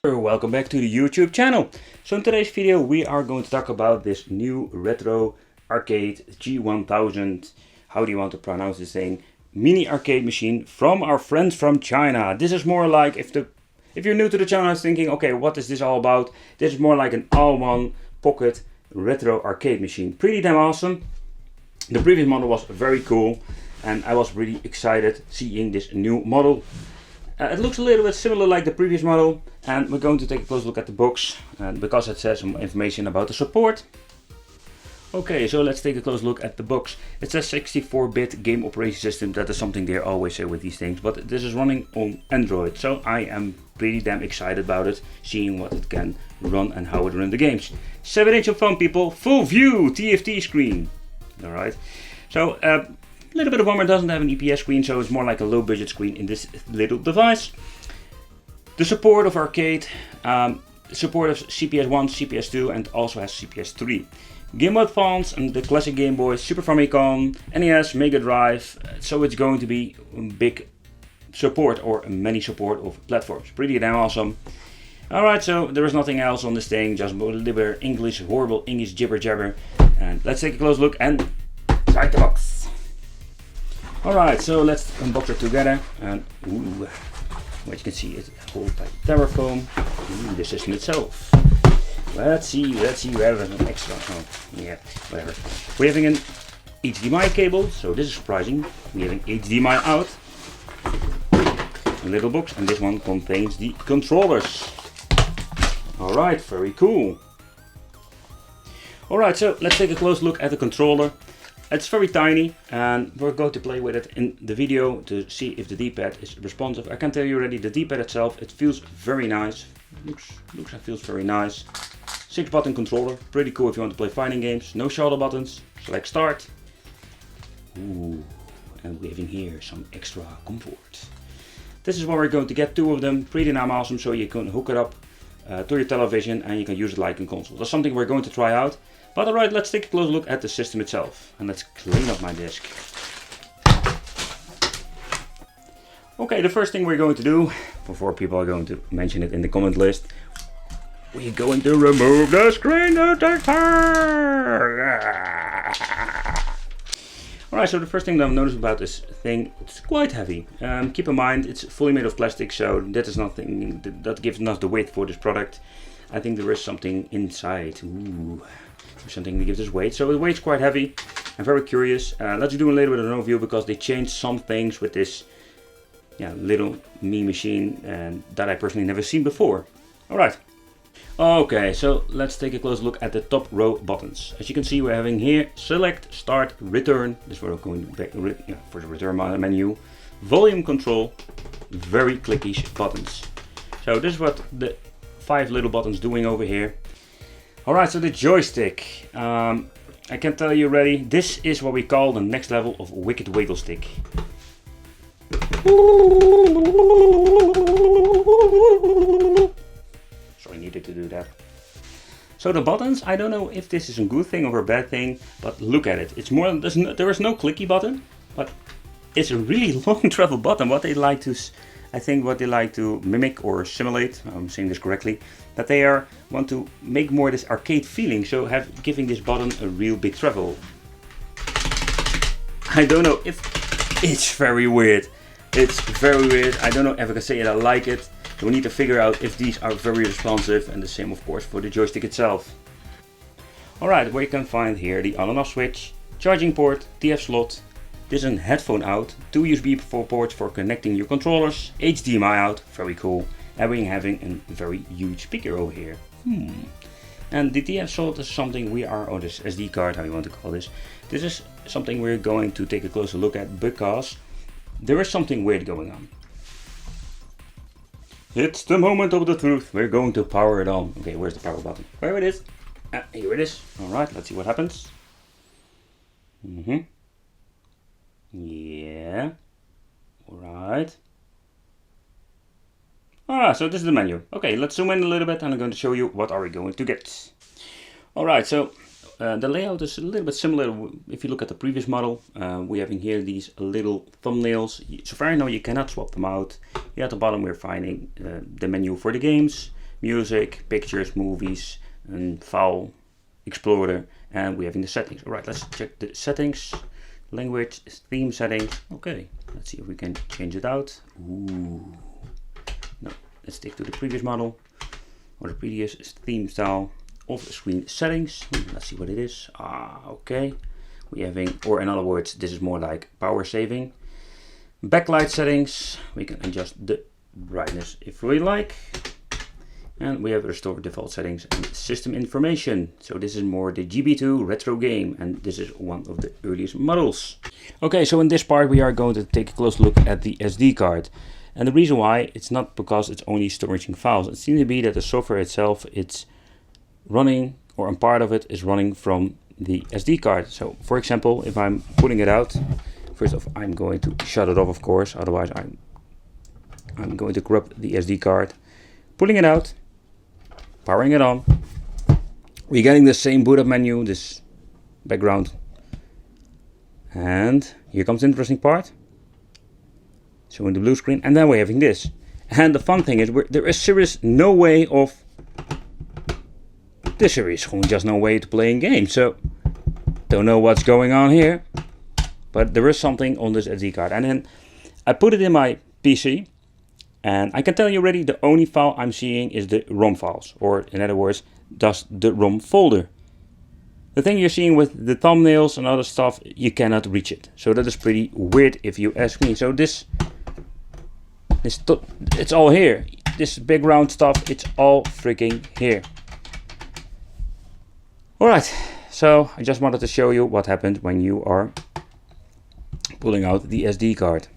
Welcome back to the YouTube channel. So in today's video we are going to talk about this new retro arcade G1000, how do you want to pronounce this thing, mini arcade machine from our friends from China. This is more like, if you're new to the channel, I was thinking, okay, what is this all about? This is more like an all-one pocket retro arcade machine. Pretty damn awesome. The previous model was very cool and I was really excited seeing this new model. It looks a little bit similar like the previous model, and we're going to take a close look at the box because it says some information about the support. Okay, so let's take a close look at the box. It says 64-bit game operating system. That is something they always say with these things, but this is running on Android, so I am pretty damn excited about it, seeing what it can run and how it runs the games. 7-inch of phone, people, full view TFT screen. Alright, so a little bit of warmer, doesn't have an EPS screen, so it's more like a low budget screen in this little device. The support of arcade, support of CPS 1, CPS 2 and also has CPS 3. Game Boy Advance and the classic Game Boy, Super Famicom, NES, Mega Drive, so it's going to be big support or many support of platforms. Pretty damn awesome. Alright, so there is nothing else on this thing, just a little bit English, horrible English jibber jabber. And let's take a close look and inside the box. Alright, so let's unbox it together, and ooh, what you can see is hold by styrofoam. Ooh, the system itself. Let's see where there's an extra. Oh, yeah, whatever. We're having an HDMI cable, so this is surprising. We're having HDMI out. A little box, and this one contains the controllers. Alright, very cool. Alright, so let's take a close look at the controller. It's very tiny and we're going to play with it in the video to see if the D-pad is responsive. I can tell you already, the D-pad itself, it feels very nice. Looks and feels very nice. 6-button controller, pretty cool if you want to play fighting games. No shoulder buttons, select start. Ooh, and we're having here some extra comfort. This is what we're going to get, 2 of them, pretty damn awesome, so you can hook it up to your television and you can use it like a console. That's something we're going to try out. But alright, let's take a close look at the system itself. And let's clean up my disk. Okay, the first thing we're going to do, before people are going to mention it in the comment list, we're going to remove the screen protector! Alright, so the first thing that I've noticed about this thing, it's quite heavy. Keep in mind, it's fully made of plastic, so that is nothing, that gives enough the weight for this product. I think there is something inside. Ooh. Something that gives us weight, so the weight's quite heavy. I'm very curious. Let's do a little bit of an overview because they changed some things with this little me machine that I personally never seen before. Alright, okay, so let's take a close look at the top row buttons. As you can see, we're having here select, start, return. This is where we're going back for the return menu. Volume control, very clicky buttons. So this is what the 5 little buttons doing over here. Alright, so the joystick, I can tell you already, this is what we call the next level of wicked wiggle stick. So I needed to do that. So the buttons, I don't know if this is a good thing or a bad thing, but look at it. It's more, there is no clicky button, but it's a really long travel button. What they like to mimic or simulate, I'm saying this correctly, that they want to make more this arcade feeling, so giving this button a real big travel. I don't know if it's very weird. It's very weird. I don't know if I can say it. I like it. So we need to figure out if these are very responsive, and the same of course for the joystick itself. Alright, where you can find here the on and off switch, charging port, TF slot. This is a headphone out, 2 USB ports for connecting your controllers, HDMI out, very cool, and we're having a very huge speaker over here. And the TF slot is something or this SD card, how you want to call this. This is something we're going to take a closer look at because there is something weird going on. It's the moment of the truth, we're going to power it on. Okay, where's the power button? Where it is? Here it is. Alright, let's see what happens. Yeah, alright. So this is the menu. Okay, let's zoom in a little bit and I'm going to show you what are we going to get. Alright, so the layout is a little bit similar. If you look at the previous model, we have in here these little thumbnails. So far I know you cannot swap them out. Here at the bottom we're finding the menu for the games. music, pictures, movies, and file explorer, and we're having the settings. Alright, let's check the settings. Language, theme settings. Okay, let's see if we can change it out. Ooh. No, let's stick to the previous model, or the previous theme style. Off-screen settings. Let's see what it is. Okay. We're having, or in other words, this is more like power saving. Backlight settings. We can adjust the brightness if we like. And we have restore default settings and system information. So this is more the GB2 retro game, and this is one of the earliest models. Okay, so in this part we are going to take a close look at the SD card. And the reason why, it's not because it's only storing files. It seems to be that the software itself, it's running, or a part of it is running from the SD card. So for example, if I'm pulling it out, first off I'm going to shut it off, of course, otherwise I'm going to corrupt the SD card. Pulling it out, powering it on, we're getting the same boot up menu, this background, and here comes the interesting part. So in the blue screen, and then we're having this. And the fun thing is, there is serious no way of, there is just no way to playing games. So don't know what's going on here, but there is something on this SD card. And then I put it in my PC, and I can tell you already, the only file I'm seeing is the ROM files, or in other words, just the ROM folder. The thing you're seeing with the thumbnails and other stuff, you cannot reach it. So that is pretty weird if you ask me. So it's all here. This background stuff, it's all freaking here. Alright, so I just wanted to show you what happened when you are pulling out the SD card.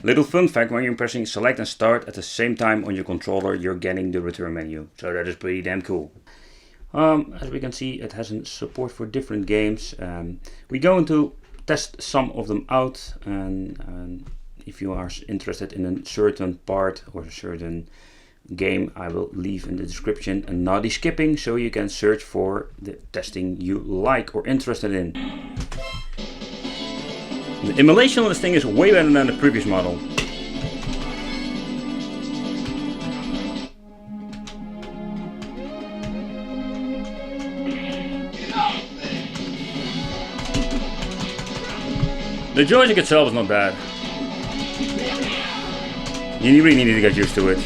Little fun fact, when you're pressing select and start at the same time on your controller, you're getting the return menu. So that is pretty damn cool. As we can see, it has support for different games. We're going to test some of them out, and if you are interested in a certain part or a certain game, I will leave in the description a naughty skipping, so you can search for the testing you like or interested in. The emulation on this thing is way better than the previous model. The joystick itself is not bad. You really need to get used to it.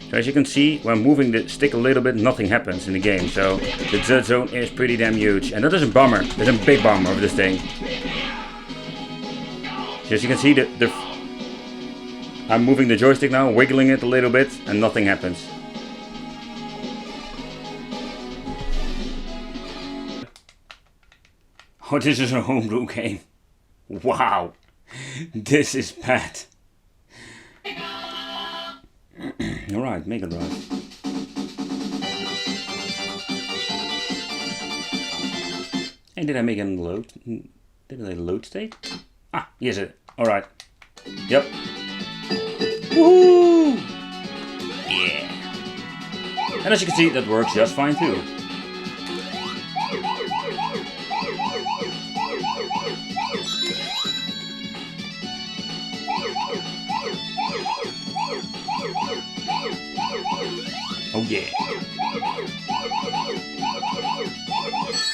So as you can see, when moving the stick a little bit, nothing happens in the game. So the Z zone is pretty damn huge. And that is a bummer. There's a big bummer of this thing. So as you can see, I'm moving the joystick now, wiggling it a little bit, and nothing happens. Oh, this is a homebrew game. Wow. This is bad. Alright, Mega Drive. And did I make a load? Did I load state? Ah, yes it. Alright. Yep. Woohoo! Yeah. And as you can see, that works just fine too. Oh yeah.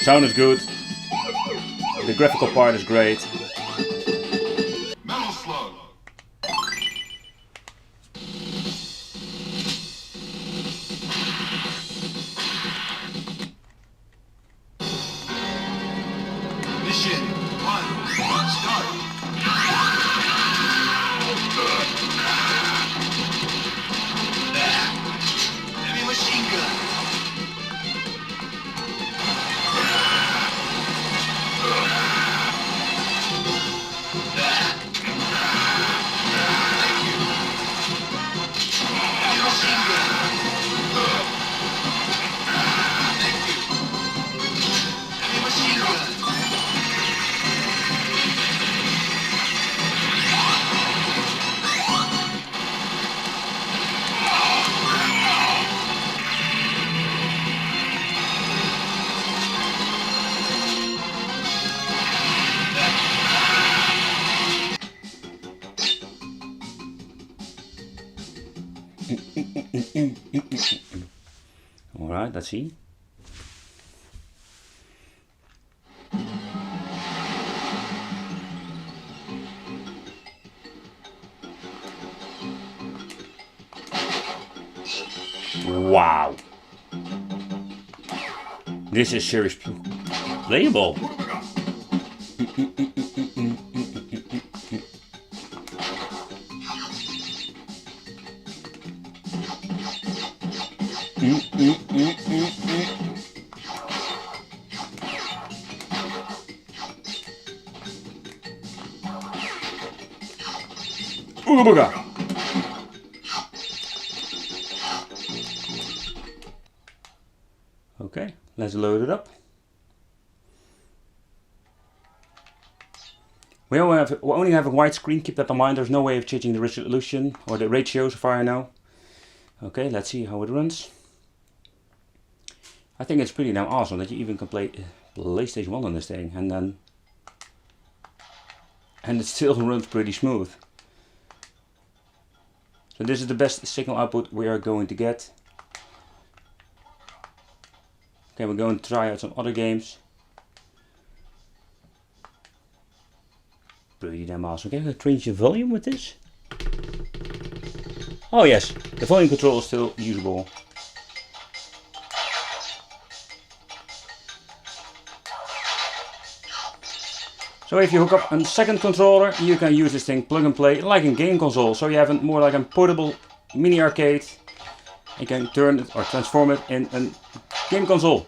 Sound is good. The graphical part is great. Metal Slug. Mission 1, start. Heavy machine gun. that. Let's see. Wow. This is seriously playable. Ooga. Okay, let's load it up. We only have a white screen, keep that in mind. There's no way of changing the resolution or the ratio so far I know. Okay, let's see how it runs. I think it's pretty damn awesome that you even can play PlayStation 1 on this thing and it still runs pretty smooth. So this is the best signal output we are going to get. Okay, we're going to try out some other games. Pretty damn awesome. Okay, I'm going to change the volume with this. Oh yes, the volume control is still usable. So if you hook up a second controller, you can use this thing plug and play like a game console. So you have more like a portable mini arcade. You can turn it or transform it in a game console.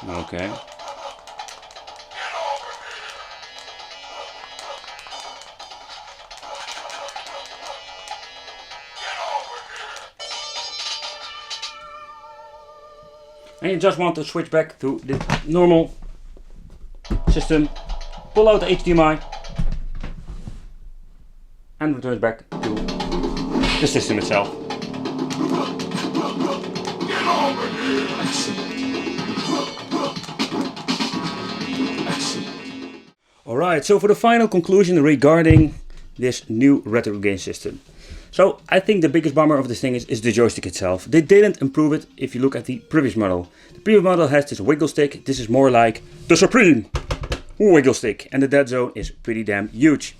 Okay. And you just want to switch back to the normal system, pull out the HDMI and return back to the system itself. Alright, so for the final conclusion regarding this new retro game system. So I think the biggest bummer of this thing is the joystick itself. They didn't improve it if you look at the previous model. The previous model has this wiggle stick. This is more like the supreme wiggle stick. And the dead zone is pretty damn huge.